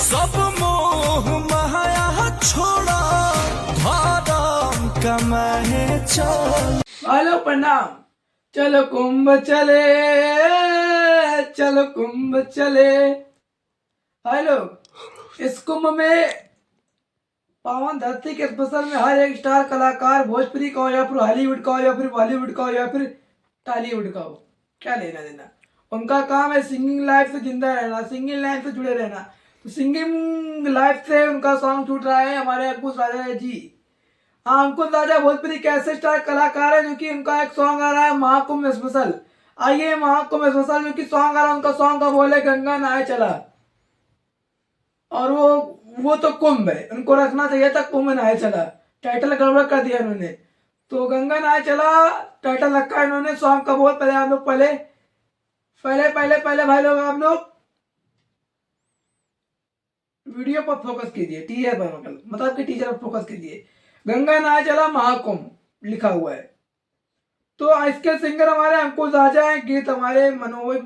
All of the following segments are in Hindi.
सब मोह माया छोड़ा, धाराम कमाए चल। हेलो प्रणाम। चलो कुंभ चले, चलो कुंभ चले। हेलो, इस कुंभ में पावन धरती के स्पेशल में हर एक स्टार कलाकार, भोजपुरी का हो या फिर हॉलीवुड का हो या फिर बॉलीवुड का हो या फिर टॉलीवुड का हो, क्या लेना देना। उनका काम है सिंगिंग लाइफ से जिंदा रहना, सिंगिंग लाइफ से जुड़े रहना। तो सिंगिंग लाइफ से उनका सॉन्ग छूट रहा है हमारे अंकुश राजा जी। हाँ, अंकुश राजा भोजपुरी के ऐसे स्टार कलाकार है जो कि उनका एक सॉन्ग आ रहा है महाकुंभ स्पेशल। आइए महाकुंभ स्पेशल जो कि सॉन्ग आ रहा है, उनका सॉन्ग का बोले गंगा नहाए चला। और वो तो कुंभ है, उनको रखना चाहिए था कुंभ नहाए चला, टाइटल गड़बड़ कर दिया उन्होंने। तो गंगा नहाए चला टाइटल रखा है इन्होंने सॉन्ग का। बहुत पहले आप लोग पहले पहले पहले पहले भाई लोग आप लोग वीडियो पर फोकस कीजिए, टीचर पर मतलब कि टीचर पर फोकस कीजिए। गंगा नहाए चला महाकुंभ लिखा हुआ है। तो इसके सिंगर हमारे अंकुश राजा हैं, गीत हमारे मनोज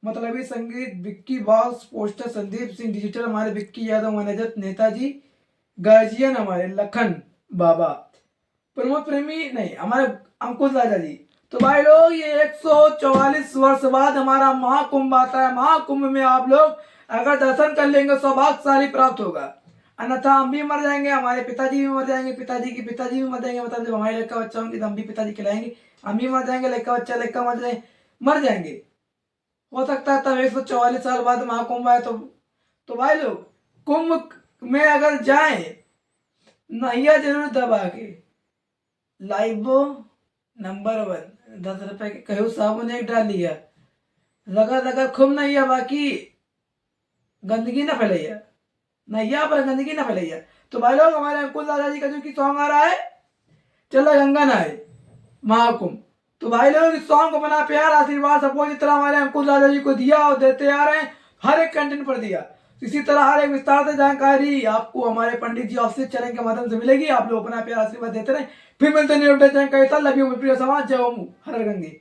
मतलबी, संगीत Vicky box, poster Sandeep Singh, digital हमारे विक्की यादव, मैनेजर नेताजी, गार्जियन हमारे लखन बाबा, प्रमोद प्रेमी नहीं हमारे अंकुश राजा जी। तो भाई लोग ये 144 वर्ष बाद हमारा महाकुंभ आता है। महाकुंभ में आप लोग अगर दर्शन कर लेंगे सौभाग्यशाली प्राप्त होगा, अन्यथा हम भी मर जाएंगे, हमारे पिताजी भी मर जाएंगे, पिताजी के पिताजी भी मर जाएंगे। मतलब जब हमारे लड़का बच्चा होंगे तो हम भी पिताजी खिलाएंगे, हम भी मर जाएंगे, लड़का बच्चा लड़का मर जाएंगे। हो सकता है तब 144 साल बाद महाकुंभ आए। तो भाई लोग कुंभ में अगर जाए नैया जरूर दबा के, लाइबो नंबर 1 10 रुपए के कहू साबुन एक डाल लिया, लगा खूब नैया, बाकी गंदगी ना फैलैया, नैया पर गंदगी ना फैलैया। तो भाई लोग हमारे अंकुश दादा जी का जो कि सॉन्ग आ रहा है चलो गंगा नहाए महाकुंभ। तो भाई लोग इस सॉन्ग को बना प्यार आशीर्वाद सपोर्ट जिस तरह हमारे अंकुश दादा जी को दिया और देते आ रहे हैं, हर एक कंटेंट पर दिया, इसी तरह हर एक विस्तार से जानकारी आपको हमारे पंडित जी ऑफिस चैनल के माध्यम से मिलेगी। आप लोग अपना प्यार आशीर्वाद देते रहे। फिर मिलते हैं न्यू अपडेट। लव यू प्रिय समाज, जय ओम हर हर गंगे।